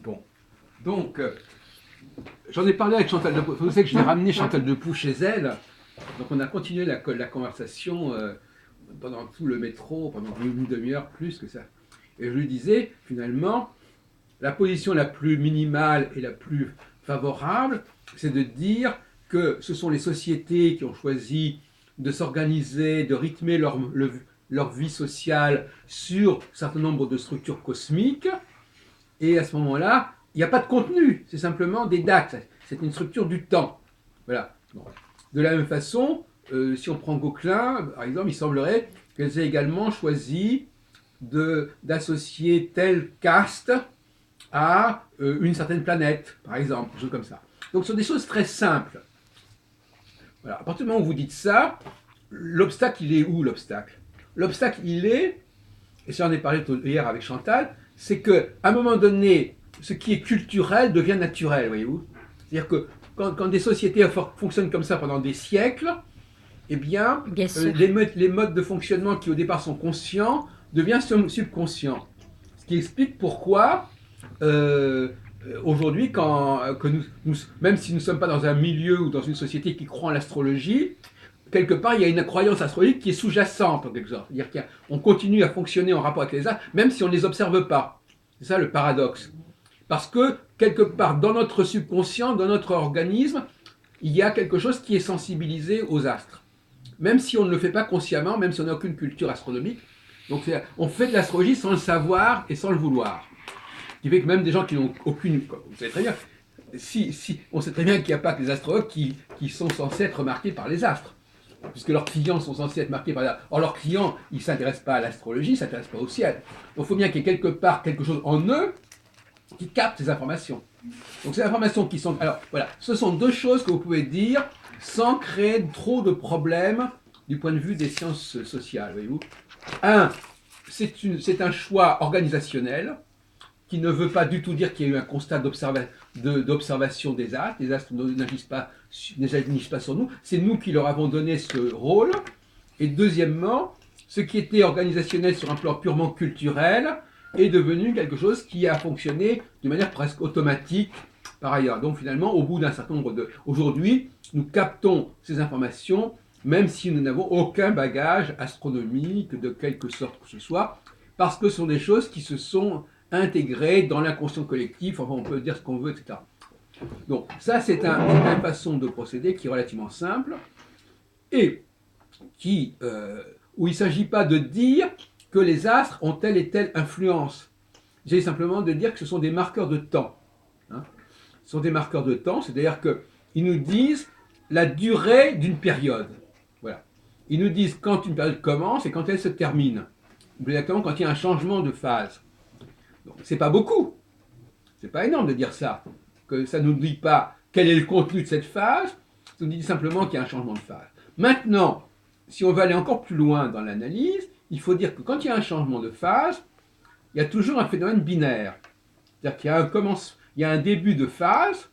Bon. Donc, j'en ai parlé avec Chantal Depoux. Vous savez que je l'ai ramené Chantal Depoux chez elle. Donc, on a continué la conversation pendant tout le métro, pendant une demi-heure, plus que ça. Et je lui disais, finalement, la position la plus minimale et la plus favorable, c'est de dire que ce sont les sociétés qui ont choisi de s'organiser, de rythmer leur vie sociale sur un certain nombre de structures cosmiques. Et à ce moment-là, il n'y a pas de contenu, c'est simplement des dates. C'est une structure du temps. Voilà. Bon. De la même façon, si on prend Gauquelin, par exemple, il semblerait qu'elles aient également choisi d'associer tel caste à une certaine planète, par exemple, des choses comme ça. Donc, ce sont des choses très simples. Voilà. À partir du moment où vous dites ça, l'obstacle, il est où, l'obstacle? L'obstacle, il est, et ça, j'en ai parlé hier avec Chantal, c'est qu'à un moment donné, ce qui est culturel devient naturel, voyez-vous. C'est-à-dire que quand des sociétés fonctionnent comme ça pendant des siècles, eh bien, les modes de fonctionnement qui au départ sont conscients deviennent subconscients. Ce qui explique pourquoi aujourd'hui, même si nous ne sommes pas dans un milieu ou dans une société qui croit en l'astrologie, quelque part, il y a une croyance astrologique qui est sous-jacente, en quelque sorte. C'est-à-dire qu'on continue à fonctionner en rapport avec les astres, même si on ne les observe pas. C'est ça le paradoxe. Parce que, quelque part, dans notre subconscient, dans notre organisme, il y a quelque chose qui est sensibilisé aux astres. Même si on ne le fait pas consciemment, même si on n'a aucune culture astronomique. Donc, on fait de l'astrologie sans le savoir et sans le vouloir. Ce qui fait que même des gens qui n'ont aucune... Vous savez très bien, on sait très bien qu'il n'y a pas que les astrologues qui sont censés être marqués par les astres. Puisque leurs clients sont censés être marqués par... Or, leurs clients, ils ne s'intéressent pas à l'astrologie, ils ne s'intéressent pas au ciel. Donc, il faut bien qu'il y ait quelque part quelque chose en eux qui capte ces informations. Donc, ces informations qui sont... Alors, voilà, ce sont deux choses que vous pouvez dire sans créer trop de problèmes du point de vue des sciences sociales, voyez-vous. Un, c'est un choix organisationnel qui ne veut pas du tout dire qu'il y a eu un constat d'observation des astres. Les astres n'agissent pas sur nous. C'est nous qui leur avons donné ce rôle. Et deuxièmement, ce qui était organisationnel sur un plan purement culturel est devenu quelque chose qui a fonctionné de manière presque automatique par ailleurs. Donc finalement, au bout d'un certain nombre de... Aujourd'hui, nous captons ces informations, même si nous n'avons aucun bagage astronomique de quelque sorte que ce soit, parce que ce sont des choses qui se sont intégrées dans l'inconscient collectif, enfin on peut dire ce qu'on veut, etc. Donc ça, c'est une façon de procéder qui est relativement simple, et où il ne s'agit pas de dire que les astres ont telle et telle influence. Il s'agit simplement de dire que ce sont des marqueurs de temps. Hein. Ce sont des marqueurs de temps, c'est-à-dire qu'ils nous disent la durée d'une période. Voilà. Ils nous disent quand une période commence et quand elle se termine. Exactement quand il y a un changement de phase. Donc, c'est pas beaucoup. C'est pas énorme de dire ça. Que ça ne nous dit pas quel est le contenu de cette phase, ça nous dit simplement qu'il y a un changement de phase. Maintenant, si on veut aller encore plus loin dans l'analyse, il faut dire que quand il y a un changement de phase, il y a toujours un phénomène binaire. C'est-à-dire qu'il y a un début de phase,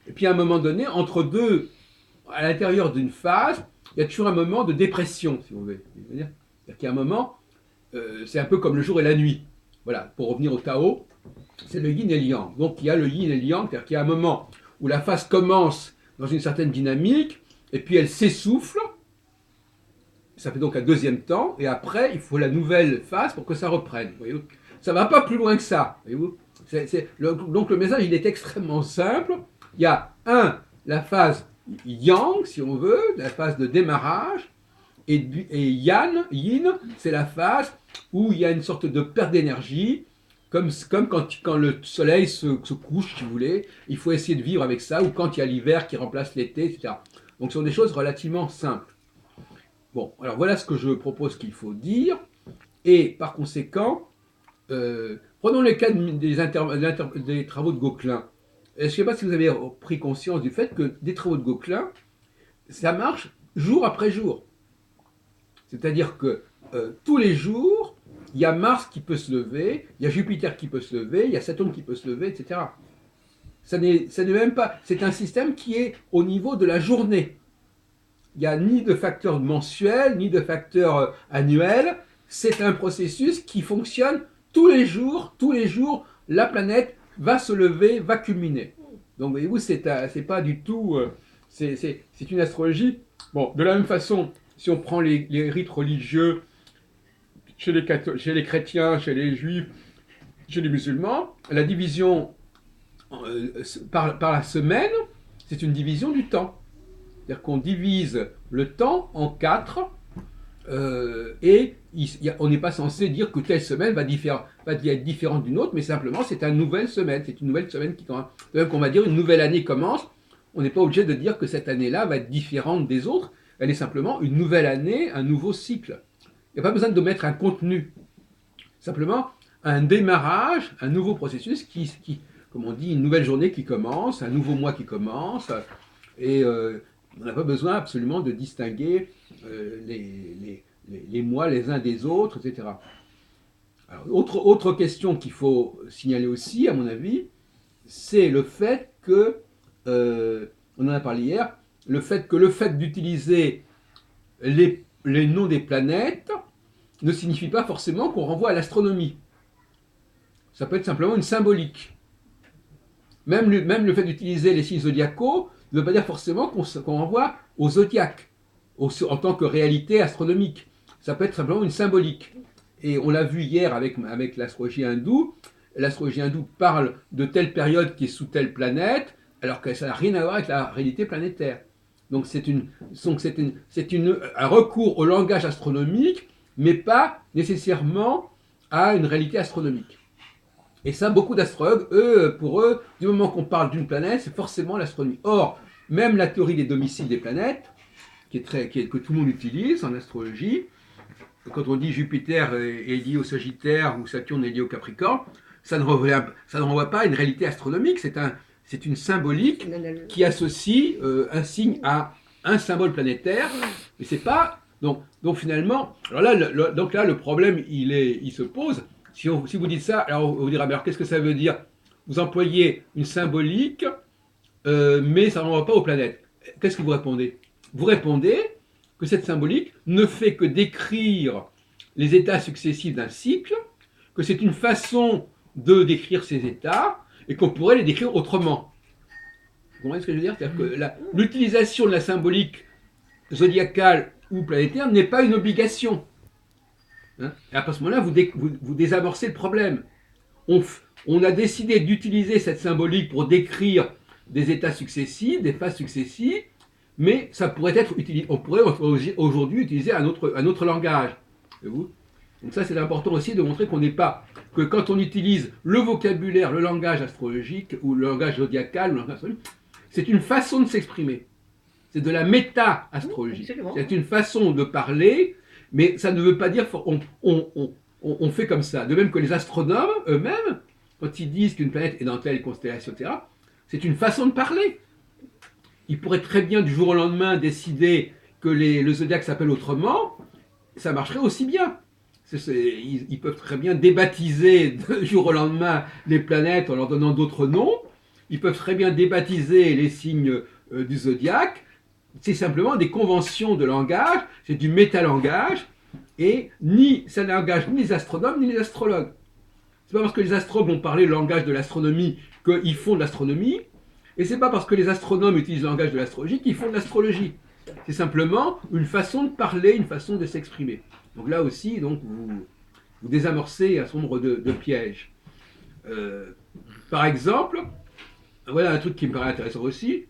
et puis à un moment donné, entre deux, à l'intérieur d'une phase, il y a toujours un moment de dépression, si vous voulez. C'est-à-dire qu'il y a un moment, c'est un peu comme le jour et la nuit. Voilà, pour revenir au Tao, c'est le yin et le yang. Donc il y a le yin et le yang, c'est-à-dire qu'il y a un moment où la phase commence dans une certaine dynamique, et puis elle s'essouffle, ça fait donc un deuxième temps, et après, il faut la nouvelle phase pour que ça reprenne. Voyez-vous, ça ne va pas plus loin que ça. Voyez-vous, donc le message, il est extrêmement simple. Il y a la phase yang, si on veut, la phase de démarrage, et yin, c'est la phase où il y a une sorte de perte d'énergie, comme quand le soleil se couche, si vous voulez. Il faut essayer de vivre avec ça, ou quand il y a l'hiver qui remplace l'été, etc. Donc ce sont des choses relativement simples. Bon, alors voilà ce que je propose qu'il faut dire, et par conséquent, prenons le cas des travaux de Gauquelin. Je ne sais pas si vous avez pris conscience du fait que des travaux de Gauquelin, ça marche jour après jour. C'est-à-dire que tous les jours, il y a Mars qui peut se lever, il y a Jupiter qui peut se lever, il y a Saturne qui peut se lever, etc. Ça n'est même pas... C'est un système qui est au niveau de la journée. Il n'y a ni de facteur mensuel, ni de facteur annuel. C'est un processus qui fonctionne tous les jours, la planète va se lever, va culminer. Donc voyez-vous, c'est pas du tout... c'est une astrologie. Bon, de la même façon, si on prend les rites religieux chez les chrétiens, chez les juifs, chez les musulmans, la division par la semaine, c'est une division du temps. C'est-à-dire qu'on divise le temps en 4 et on n'est pas censé dire que telle semaine va être différente d'une autre, mais simplement c'est une nouvelle semaine. C'est une nouvelle semaine qui commence. De même qu'on va dire une nouvelle année commence, on n'est pas obligé de dire que cette année-là va être différente des autres. Elle est simplement une nouvelle année, un nouveau cycle. Il n'y a pas besoin de mettre un contenu. Simplement un démarrage, un nouveau processus comme on dit, une nouvelle journée qui commence, un nouveau mois qui commence, et on n'a pas besoin absolument de distinguer les mois les uns des autres, etc. Alors, autre question qu'il faut signaler aussi, à mon avis, c'est le fait que, on en a parlé hier, le fait d'utiliser les noms des planètes ne signifie pas forcément qu'on renvoie à l'astronomie. Ça peut être simplement une symbolique. Même le fait d'utiliser les signes zodiacaux ne veut pas dire forcément qu'on renvoie au zodiaque en tant que réalité astronomique. Ça peut être simplement une symbolique. Et on l'a vu hier avec l'astrologie hindoue. L'astrologie hindoue parle de telle période qui est sous telle planète, alors que ça n'a rien à voir avec la réalité planétaire. Donc c'est un recours au langage astronomique, mais pas nécessairement à une réalité astronomique. Et ça, beaucoup d'astrologues, pour eux, du moment qu'on parle d'une planète, c'est forcément l'astronomie. Or, même la théorie des domiciles des planètes, que tout le monde utilise en astrologie, quand on dit Jupiter est lié au Sagittaire ou Saturne est lié au Capricorne, ça ne renvoie pas à une réalité astronomique, c'est une symbolique qui associe un signe à un symbole planétaire, mais c'est pas... Donc finalement, alors là, le problème, il se pose. Si vous dites ça, alors on vous dira, alors qu'est-ce que ça veut dire? Vous employez une symbolique, mais ça ne renvoie pas aux planètes. Qu'est-ce que vous répondez? Vous répondez que cette symbolique ne fait que décrire les états successifs d'un cycle, que c'est une façon de décrire ces états, et qu'on pourrait les décrire autrement. Vous comprenez ce que je veux dire? C'est-à-dire que l'utilisation de la symbolique zodiacale ou planétaire n'est pas une obligation. Hein, et à ce moment-là, vous désamorcez le problème. On a décidé d'utiliser cette symbolique pour décrire des états successifs, des phases successives, mais ça pourrait être on pourrait aujourd'hui utiliser un autre langage. Voyez-vous? Donc ça, c'est important aussi de montrer que quand on utilise le vocabulaire, le langage astrologique ou le langage zodiacal, ou le langage astrologique, c'est une façon de s'exprimer. C'est de la méta-astrologie. C'est une façon de parler, mais ça ne veut pas dire on fait comme ça. De même que les astronomes eux-mêmes, quand ils disent qu'une planète est dans telle constellation, etc., c'est une façon de parler. Ils pourraient très bien du jour au lendemain décider que le zodiaque s'appelle autrement, ça marcherait aussi bien. Ils peuvent très bien débaptiser du jour au lendemain les planètes en leur donnant d'autres noms. Ils peuvent très bien débaptiser les signes du zodiaque. C'est simplement des conventions de langage, c'est du métalangage, et ça n'engage ni les astronomes ni les astrologues. C'est pas parce que les astrologues vont parler le langage de l'astronomie qu'ils font de l'astronomie, et c'est pas parce que les astronomes utilisent le langage de l'astrologie qu'ils font de l'astrologie. C'est simplement une façon de parler, une façon de s'exprimer. Donc là aussi, vous désamorcez un certain nombre de pièges. Par exemple, voilà un truc qui me paraît intéressant aussi.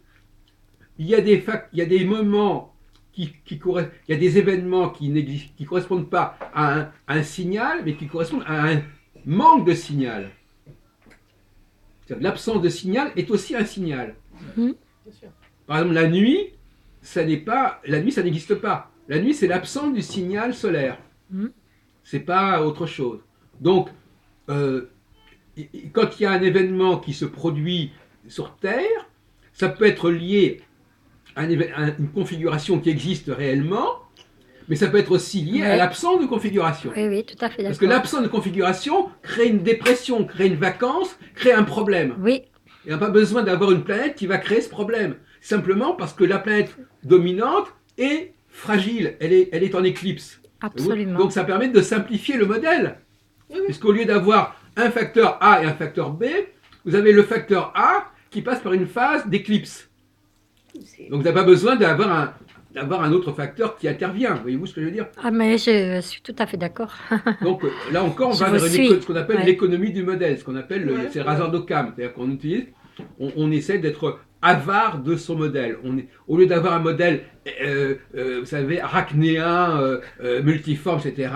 Il y a des moments il y a des événements qui ne correspondent pas à un signal, mais qui correspondent à un manque de signal. L'absence de signal est aussi un signal. Par exemple, la nuit, ça n'existe pas. La nuit, c'est l'absence du signal solaire. C'est pas autre chose. Donc, quand il y a un événement qui se produit sur Terre, ça peut être lié à une configuration qui existe réellement, mais ça peut être aussi lié à l'absence de configuration. Oui, tout à fait d'accord. Parce que l'absence de configuration crée une dépression, crée une vacance, crée un problème. Oui. Il n'y a pas besoin d'avoir une planète qui va créer ce problème. Simplement parce que la planète dominante est fragile, elle est en éclipse. Absolument. Donc ça permet de simplifier le modèle. Puisqu'au lieu d'avoir un facteur A et un facteur B, vous avez le facteur A qui passe par une phase d'éclipse. C'est- Donc vous n'avez pas besoin d'avoir un autre facteur qui intervient. Voyez-vous ce que je veux dire? Ah, mais je suis tout à fait d'accord. Donc là encore, on Je va vous vers suis. ce qu'on appelle Ouais. l'économie du modèle, ce qu'on appelle Ouais, c'est le ouais. rasoir d'Occam. C'est-à-dire qu'on utilise, on essaie d'être avare de son modèle. Au lieu d'avoir un modèle, vous savez, arachnéen, multiforme, etc.,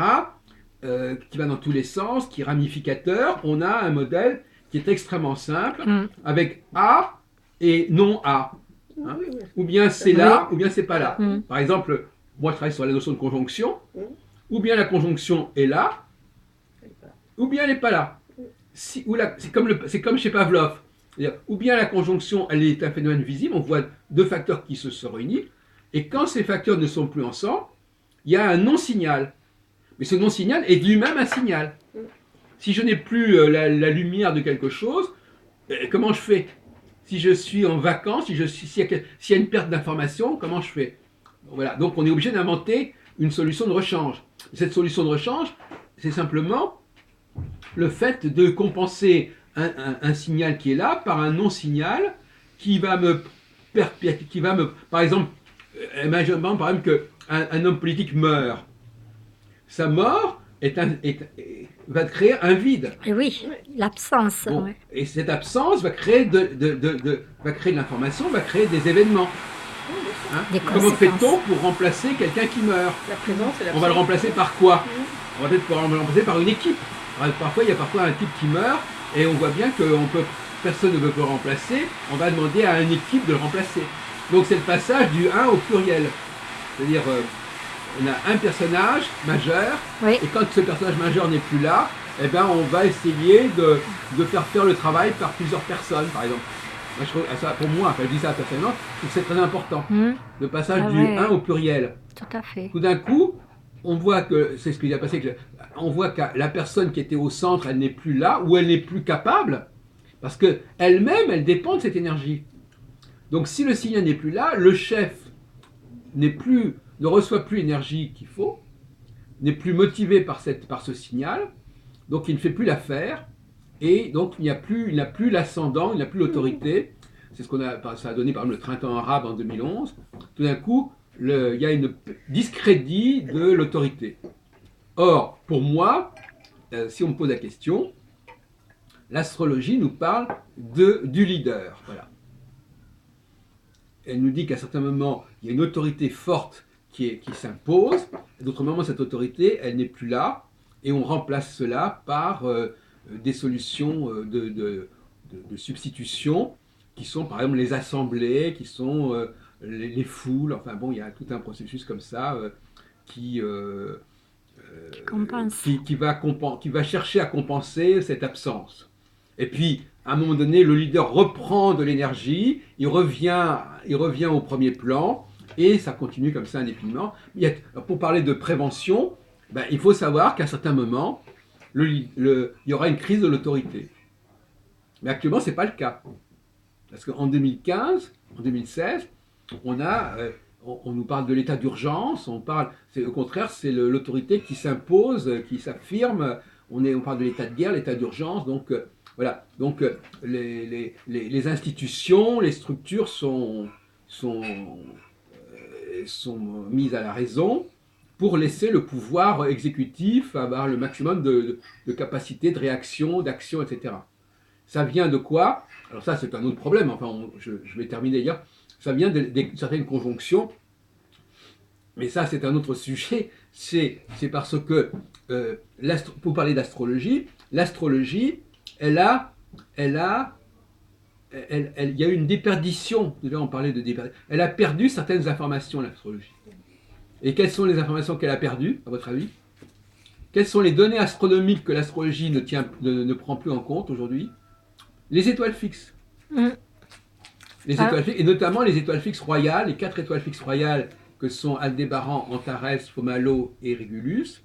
qui va dans tous les sens, qui est ramificateur, on a un modèle qui est extrêmement simple, Mm. avec A et non A. Hein? Oui, oui. Ou bien c'est là, ou bien c'est pas là. Mm. Par exemple, moi je travaille sur la notion de conjonction, Mm. ou bien la conjonction est là, Elle est pas- ou bien elle n'est pas là. C'est comme chez Pavlov. C'est-à-dire, ou bien la conjonction, elle est un phénomène visible, on voit deux facteurs qui se réunissent, et quand ces facteurs ne sont plus ensemble, il y a un non-signal. Mais ce non-signal est lui-même un signal. Si je n'ai plus la lumière de quelque chose, comment je fais? Si je suis en vacances, s'il y a une perte d'information, comment je fais? Voilà. Donc on est obligé d'inventer une solution de rechange. Cette solution de rechange, c'est simplement le fait de compenser un signal qui est là par un non-signal qui va me par exemple, imaginons par exemple qu'un homme politique meurt. Sa mort va créer un vide. Et oui, Ouais. l'absence. Bon. Ouais. Et cette absence va créer va créer de l'information, va créer des événements. Hein? Des Comment conséquences. fait-on pour remplacer quelqu'un qui meurt? La présence et la On va le remplacer par quoi? Mhm. On va peut-être le remplacer par une équipe. Alors, parfois, il y a parfois un type qui meurt et on voit bien que personne ne veut le remplacer. On va demander à une équipe de le remplacer. Donc c'est le passage du 1 au pluriel. C'est-à-dire, on a un personnage majeur Oui. et quand ce personnage majeur n'est plus là, eh ben, on va essayer de faire le travail par plusieurs personnes, par exemple. Moi, je trouve, ça, pour moi, enfin, je dis ça personnellement, je trouve que c'est très important. Mm. Le passage Ah du ouais. 1 au pluriel. Tout à fait. Tout d'un coup, on voit que c'est ce qui a passé. On voit que la personne qui était au centre, elle n'est plus là ou elle n'est plus capable parce que elle-même, elle dépend de cette énergie. Donc, si le signal n'est plus là, le chef ne reçoit plus l'énergie qu'il faut, n'est plus motivé par ce signal, donc il ne fait plus l'affaire et donc il n'a plus l'ascendant, il n'a plus l'autorité. C'est ce ça a donné par exemple le printemps arabe en 2011. Tout d'un coup, il y a un discrédit de l'autorité. Or, pour moi, si on me pose la question, l'astrologie nous parle du leader. Voilà. Elle nous dit qu'à certains moments, il y a une autorité forte qui s'impose. À d'autres moments, cette autorité, elle n'est plus là. Et on remplace cela par des solutions de substitution qui sont par exemple les assemblées, qui sont les foules. Enfin bon, il y a tout un processus comme ça qui Compense. qui va chercher à compenser cette absence. Et puis, à un moment donné, le leader reprend de l'énergie, il revient au premier plan, et ça continue comme ça indéfiniment. Pour parler de prévention, ben, il faut savoir qu'à certains moments, il y aura une crise de l'autorité. Mais actuellement, ce n'est pas le cas. Parce qu'en 2015, en 2016, on nous parle de l'état d'urgence, au contraire, c'est l'autorité qui s'impose, qui s'affirme. On parle de l'état de guerre, l'état d'urgence. Donc, voilà. Donc, les institutions, les structures sont mises à la raison pour laisser le pouvoir exécutif avoir le maximum de capacité de réaction, d'action, etc. Ça vient de quoi? Alors ça, c'est un autre problème. Enfin, je vais terminer hier. Ça vient de certaines conjonctions. Mais ça, c'est un autre sujet. C'est parce que, pour parler d'astrologie, l'astrologie, il y a eu une déperdition. Déjà, on parlait de déperdition. Elle a perdu certaines informations, l'astrologie. Et quelles sont les informations qu'elle a perdues, à votre avis? Quelles sont les données astronomiques que l'astrologie ne prend plus en compte aujourd'hui? Les étoiles fixes. Mm. Les étoiles fixes, et notamment les étoiles fixes royales, les 4 étoiles fixes royales que sont Aldébaran, Antares, Fomalhaut et Régulus,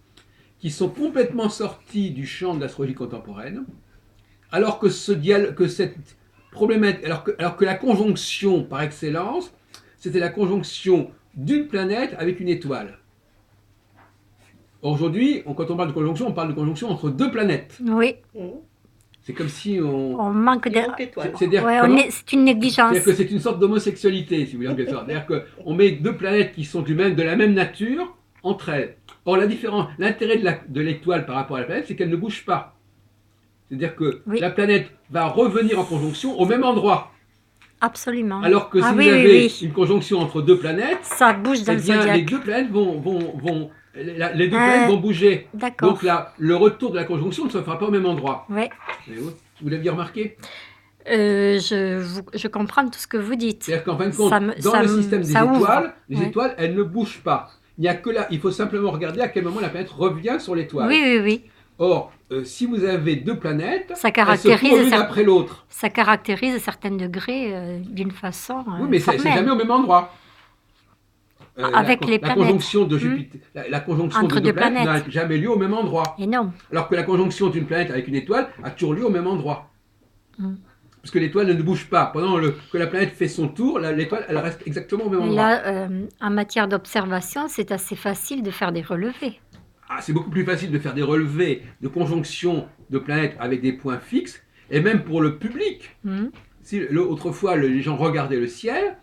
qui sont complètement sortis du champ de l'astrologie contemporaine, alors que cette problématique, alors que la conjonction par excellence, c'était la conjonction d'une planète avec une étoile. Aujourd'hui, quand on parle de conjonction, on parle de conjonction entre deux planètes. Oui. Mhm. C'est comme si on... On manque Il de. manque l'étoile. C'est-à-dire Ouais, comment c'est une négligence. C'est-à-dire que c'est une sorte d'homosexualité, si vous voulez, en quelque sorte. C'est-à-dire qu'on met deux planètes qui sont de la même nature entre elles. Or, l'intérêt de l'étoile par rapport à la planète, c'est qu'elle ne bouge pas. C'est-à-dire que Oui. la planète va revenir en conjonction au même endroit. Absolument. Alors que si Ah vous oui, oui, avez oui. une conjonction entre deux planètes, Ça bouge dans eh le bien, les zodiaque. deux planètes les deux planètes vont bouger. D'accord. Donc là, le retour de la conjonction ne se fera pas au même endroit. Ouais. Vous l'aviez remarqué? Je comprends tout ce que vous dites. C'est-à-dire qu'en fin de compte, Ça me- dans ça le me- système des ça ouvre. étoiles, les Ouais. étoiles, elles ne bougent pas. Il n'y a que là, il faut simplement regarder à quel moment la planète revient sur l'étoile. Oui, oui, oui. Or, si vous avez deux planètes, Ça elles se caractérise, trouvent l'une après l'autre. ça caractérise certains degrés d'une façon Oui, mais c'est formelle. jamais au même endroit. Avec les la planètes. conjonction de Jupiter, la conjonction Entre de deux deux planètes planètes. n'a jamais lieu au même endroit. Et non. Alors que la conjonction d'une planète avec une étoile a toujours lieu au même endroit. Mm. Parce que l'étoile ne bouge pas. Pendant que la planète fait son tour, l'étoile, elle reste exactement au même Mais endroit. là, en matière d'observation, c'est assez facile de faire des relevés. Ah, c'est beaucoup plus facile de faire des relevés de conjonction de planètes avec des points fixes, et même pour le public. Mm. Autrefois, les gens regardaient le ciel,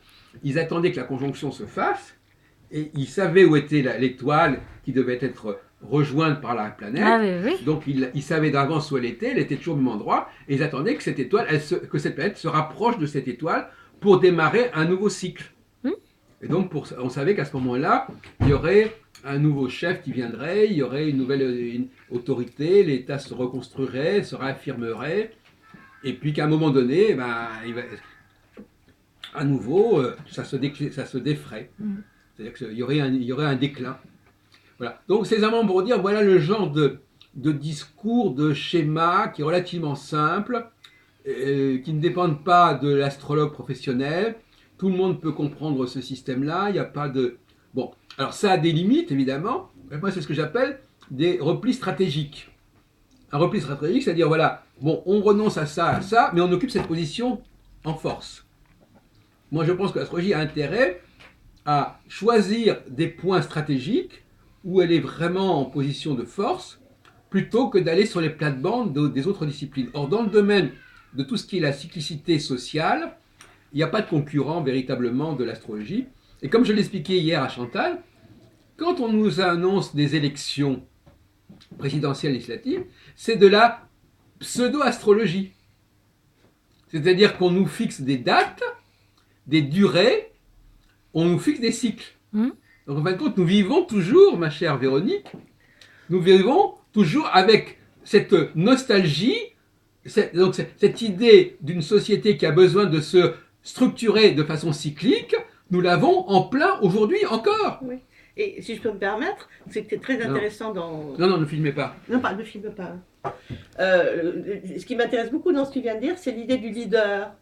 ils attendaient que la conjonction se fasse, et ils savaient où était l'étoile qui devait être rejointe par la planète. Ah oui, oui. Donc ils savaient d'avance où elle était toujours au même endroit, et ils attendaient que cette planète se rapproche de cette étoile pour démarrer un nouveau cycle. Et donc on savait qu'à ce moment-là, il y aurait un nouveau chef qui viendrait, il y aurait une nouvelle autorité, l'État se reconstruirait, se réaffirmerait, et puis qu'à un moment donné, à nouveau, ça se défrait. C'est-à-dire qu'il y aurait un déclin. Voilà. Donc c'est simplement pour dire, voilà le genre de discours, de schéma qui est relativement simple, qui ne dépendent pas de l'astrologue professionnel. Tout le monde peut comprendre ce système-là. Il n'y a pas de... Bon, alors ça a des limites, évidemment. Moi, c'est ce que j'appelle des replis stratégiques. Un repli stratégique, c'est-à-dire, voilà, bon, on renonce à ça, mais on occupe cette position en force. Moi, je pense que l'astrologie a intérêt à choisir des points stratégiques où elle est vraiment en position de force, plutôt que d'aller sur les plates-bandes des autres disciplines. Or, dans le domaine de tout ce qui est la cyclicité sociale, il n'y a pas de concurrent véritablement de l'astrologie. Et comme je l'expliquais hier à Chantal, quand on nous annonce des élections présidentielles législatives, c'est de la pseudo-astrologie. C'est-à-dire qu'on nous fixe des dates, des durées, on nous fixe des cycles. Donc en fin de compte, nous vivons toujours, ma chère Véronique, nous vivons toujours avec cette nostalgie, cette idée d'une société qui a besoin de se structurer de façon cyclique, nous l'avons en plein aujourd'hui encore. Oui. Et si je peux me permettre, c'était très intéressant dans... Non, ne filmez pas. Non, ne filme pas. Ce qui m'intéresse beaucoup dans ce que tu viens de dire, c'est l'idée du leader.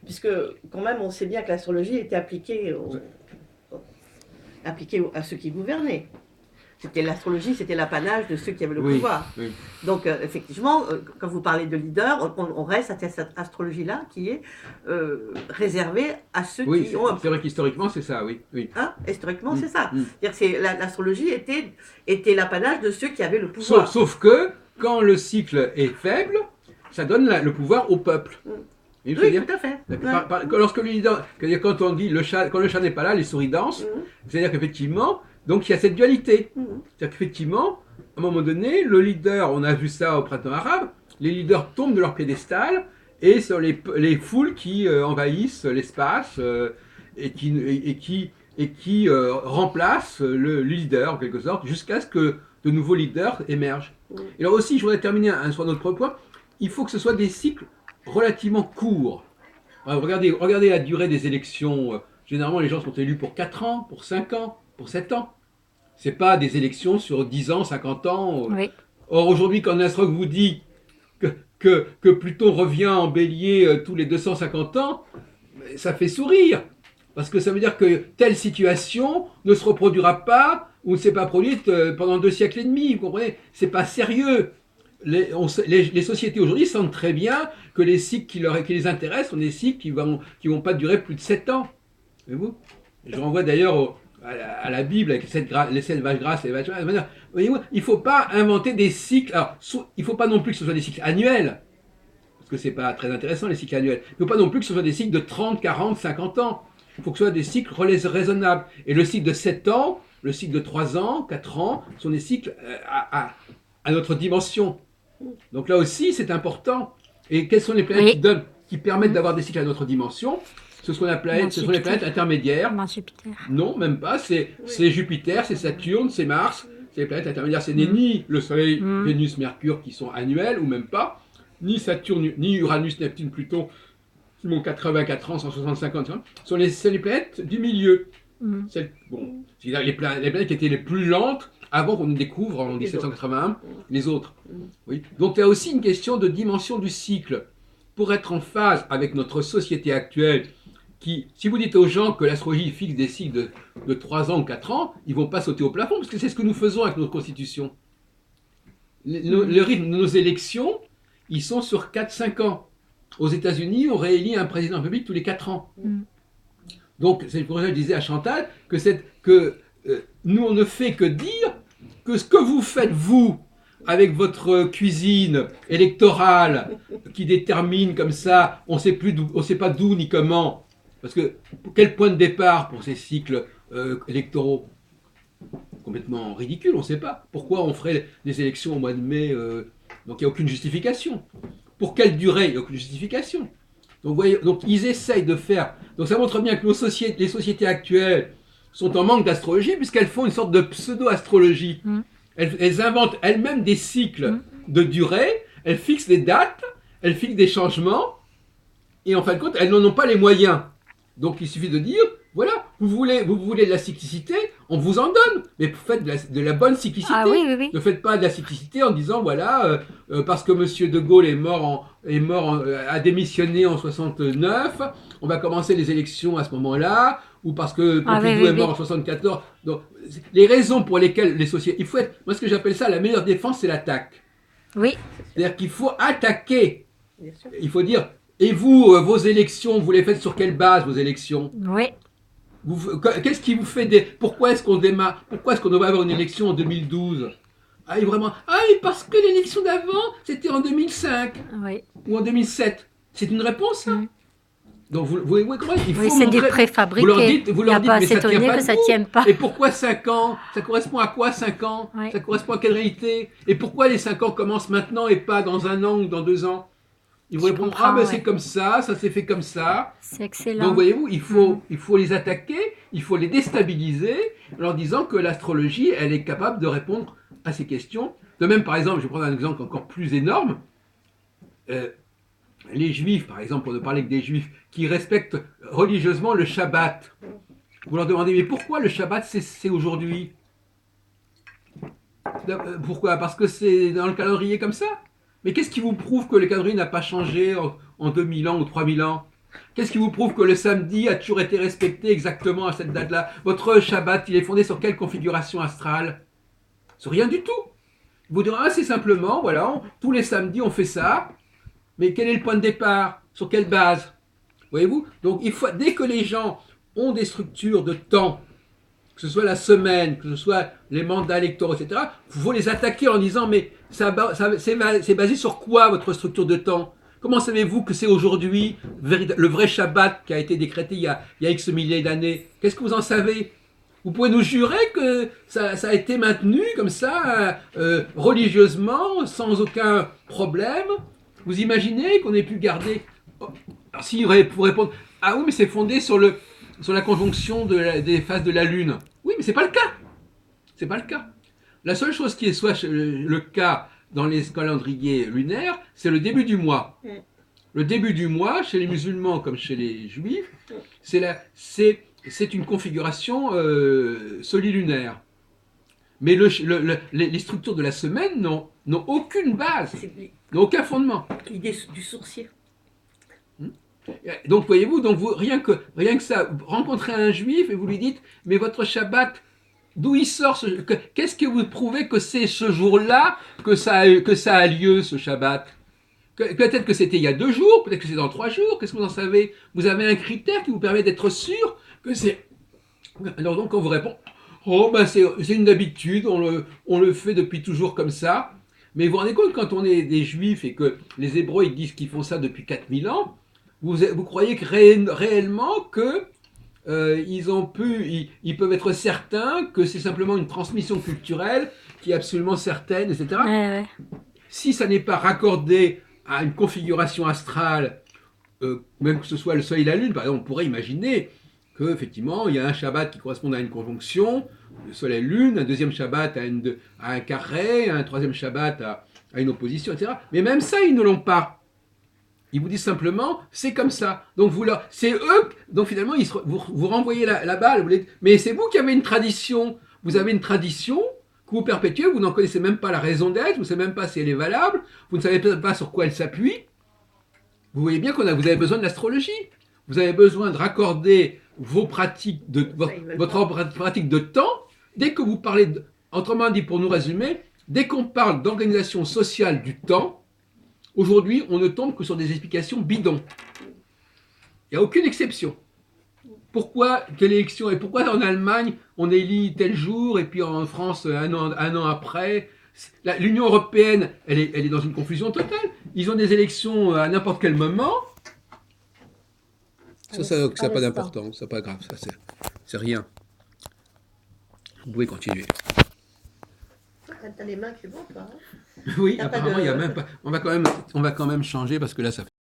Puisque quand même, on sait bien que l'astrologie était appliquée à ceux qui gouvernaient. L'astrologie, c'était l'apanage de ceux qui avaient le pouvoir. Oui. Donc, effectivement, quand vous parlez de leader, on reste à cette astrologie-là qui est réservée à ceux qui ont... C'est vrai qu'historiquement, c'est ça, oui. Hein, historiquement, c'est ça. C'est-à-dire que l'astrologie était l'apanage de ceux qui avaient le pouvoir. Sauf que, quand le cycle est faible, ça donne le pouvoir au peuple. Oui, tout à fait. Lorsque le leader, quand on dit quand le chat n'est pas là, les souris dansent, c'est-à-dire qu'effectivement, donc il y a cette dualité. C'est-à-dire qu'effectivement, à un moment donné, le leader, on a vu ça au printemps arabe, les leaders tombent de leur piédestal et sur les foules qui envahissent l'espace et qui remplacent le leader en quelque sorte, jusqu'à ce que de nouveaux leaders émergent. Et alors aussi, je voudrais terminer sur notre point, il faut que ce soit des cycles relativement courts. Alors, regardez la durée des élections. Généralement, les gens sont élus pour 4 ans, pour 5 ans, pour 7 ans. Ce n'est pas des élections sur 10 ans, 50 ans. Oui. Or, aujourd'hui, quand un astrologue vous dit que Pluton revient en bélier tous les 250 ans, ça fait sourire. Parce que ça veut dire que telle situation ne se reproduira pas ou ne s'est pas produite pendant 2 siècles et demi. Vous comprenez? C'est pas sérieux. Les sociétés aujourd'hui sentent très bien que les cycles qui les intéressent sont des cycles qui vont pas durer plus de 7 ans. Voyez-vous? Je renvoie d'ailleurs à la Bible avec les 7 vaches grasses et les vaches grasses. Voyez-vous, il ne faut pas inventer des cycles. Alors, il ne faut pas non plus que ce soit des cycles annuels. parce que c'est pas très intéressant les cycles annuels. Il ne faut pas non plus que ce soit des cycles de 30, 40, 50 ans. Il faut que ce soit des cycles raisonnables. Et le cycle de 7 ans, le cycle de 3 ans, 4 ans, sont des cycles à notre dimension. Donc là aussi, c'est important. Et quelles sont les planètes qui permettent d'avoir des cycles à notre dimension? Ce sont les planètes intermédiaires. Jupiter. Non, même pas. C'est Jupiter, c'est Saturne, c'est Mars. C'est les planètes intermédiaires. Ce n'est ni le Soleil, Vénus, Mercure qui sont annuels, ou même pas, ni Saturne, ni Uranus, Neptune, Pluton, qui ont 84 ans, 165 ans. Ce sont les planètes du milieu. C'est les planètes qui étaient les plus lentes avant qu'on nous découvre en 1781 les autres. Oui. Donc il y a aussi une question de dimension du cycle. Pour être en phase avec notre société actuelle, si vous dites aux gens que l'astrologie fixe des cycles de 3 ans ou 4 ans, ils ne vont pas sauter au plafond, parce que c'est ce que nous faisons avec notre constitution. Le rythme de nos élections, ils sont sur 4-5 ans. Aux États-Unis, on réélit un président de la République tous les 4 ans. Donc, c'est pour ça que je disais à Chantal que nous, on ne fait que dire que ce que vous faites, vous, avec votre cuisine électorale, qui détermine comme ça, on ne sait pas d'où ni comment, parce que quel point de départ pour ces cycles électoraux? Complètement ridicule, on ne sait pas. Pourquoi on ferait des élections au mois de mai donc il n'y a aucune justification. Pour quelle durée? Il n'y a aucune justification. Donc, vous voyez, donc ils essayent de faire. Donc ça montre bien que les sociétés actuelles sont en manque d'astrologie, puisqu'elles font une sorte de pseudo-astrologie. Elles inventent elles-mêmes des cycles de durée, elles fixent des dates, elles fixent des changements, et en fin de compte, elles n'en ont pas les moyens. Donc il suffit de dire, voilà, vous voulez de la cyclicité, on vous en donne, mais vous faites de la bonne cyclicité. Ne faites pas de la cyclicité en disant, voilà, parce que M. de Gaulle a démissionné en 69, on va commencer les élections à ce moment-là, ou parce que Pompidou est mort en 74. Donc, les raisons pour lesquelles les sociétés... moi, ce que j'appelle ça, la meilleure défense, c'est l'attaque. Oui. C'est-à-dire qu'il faut attaquer. Il faut dire, et vous, vos élections, vous les faites sur quelle base, vos élections? Oui. Qu'est-ce qui vous fait Pourquoi est-ce qu'on démarre? Pourquoi est-ce qu'on devrait avoir une élection en 2012? Et vraiment, parce que l'élection d'avant, c'était en 2005 ou en 2007. C'est une réponse, ça? Donc, vous voyez comment il faut c'est du préfabriqué. Vous leur dites, mais ça tient pas que ça tienne pas. Et pourquoi 5 ans? Ça correspond à quoi 5 ans? Ça correspond à quelle réalité? Et pourquoi les 5 ans commencent maintenant et pas dans 1 an ou dans 2 ans? Ils vont répondre, c'est comme ça s'est fait comme ça. C'est excellent. Donc, voyez-vous, il faut les attaquer, il faut les déstabiliser, en leur disant que l'astrologie, elle est capable de répondre à ces questions. De même, par exemple, je vais prendre un exemple encore plus énorme. Les Juifs, par exemple, pour ne parler que des Juifs, qui respectent religieusement le Shabbat. Vous leur demandez, mais pourquoi le Shabbat, c'est aujourd'hui? Pourquoi? Parce que c'est dans le calendrier comme ça? Mais qu'est-ce qui vous prouve que le calendrier n'a pas changé en 2000 ans ou 3000 ans? Qu'est-ce qui vous prouve que le samedi a toujours été respecté exactement à cette date-là? Votre Shabbat, il est fondé sur quelle configuration astrale? Sur rien du tout. Vous direz, c'est simplement, voilà, tous les samedis on fait ça, mais quel est le point de départ? Sur quelle base? Voyez-vous? Donc dès que les gens ont des structures de temps, que ce soit la semaine, que ce soit les mandats électoraux, etc., il faut les attaquer en disant, mais c'est basé sur quoi votre structure de temps? Comment savez-vous que c'est aujourd'hui le vrai Shabbat qui a été décrété il y a X milliers d'années? Qu'est-ce que vous en savez? Vous pouvez nous jurer que ça a été maintenu comme ça, religieusement, sans aucun problème? Vous imaginez qu'on ait pu garder... Alors s'il pour répondre, oui, mais c'est fondé sur la conjonction des phases de la Lune. Oui, mais c'est pas le cas. C'est pas le cas. La seule chose qui soit le cas dans les calendriers lunaires, c'est le début du mois. Le début du mois, chez les musulmans comme chez les juifs, c'est une configuration solilunaire. Mais les structures de la semaine n'ont aucune base, n'ont aucun fondement. L'idée du sourcier. Donc voyez-vous, rien que ça, vous rencontrez un juif et vous lui dites, mais votre Shabbat, d'où il sort qu'est-ce que vous prouvez que c'est ce jour-là que ça a lieu, ce Shabbat? Peut-être que c'était il y a 2 jours, peut-être que c'est dans 3 jours, qu'est-ce que vous en savez? Vous avez un critère qui vous permet d'être sûr que c'est... Alors donc on vous répond, c'est une habitude, on le fait depuis toujours comme ça. Mais vous vous rendez compte, quand on est des juifs et que les Hébreux ils disent qu'ils font ça depuis 4000 ans, vous croyez que réellement que ils peuvent être certains que c'est simplement une transmission culturelle qui est absolument certaine, etc. Ouais. Si ça n'est pas raccordé à une configuration astrale, même que ce soit le Soleil et la Lune, par exemple, on pourrait imaginer qu'effectivement, il y a un Shabbat qui correspond à une conjonction, le Soleil et la Lune, un deuxième Shabbat à un carré, un troisième Shabbat à une opposition, etc. Mais même ça, ils ne l'ont pas. Ils vous disent simplement, c'est comme ça. Donc c'est eux, donc finalement, vous renvoyez la balle. Mais c'est vous qui avez une tradition. Vous avez une tradition que vous perpétuez, vous n'en connaissez même pas la raison d'être, vous ne savez même pas si elle est valable, vous ne savez pas sur quoi elle s'appuie. Vous voyez bien vous avez besoin de l'astrologie. Vous avez besoin de raccorder vos pratiques votre pratique de temps. Dès que vous parlez, autrement dit, pour nous résumer, dès qu'on parle d'organisation sociale du temps, aujourd'hui, on ne tombe que sur des explications bidons. Il n'y a aucune exception. Pourquoi quelle élection et pourquoi en Allemagne on élit tel jour et puis en France un an après? L'Union européenne, elle est dans une confusion totale. Ils ont des élections à n'importe quel moment. Ça n'a pas d'importance, c'est pas grave, ça c'est rien. Vous pouvez continuer. T'as les mains, c'est bon, toi. Oui, apparemment, il y a même pas. On va quand même changer parce que là, ça fait.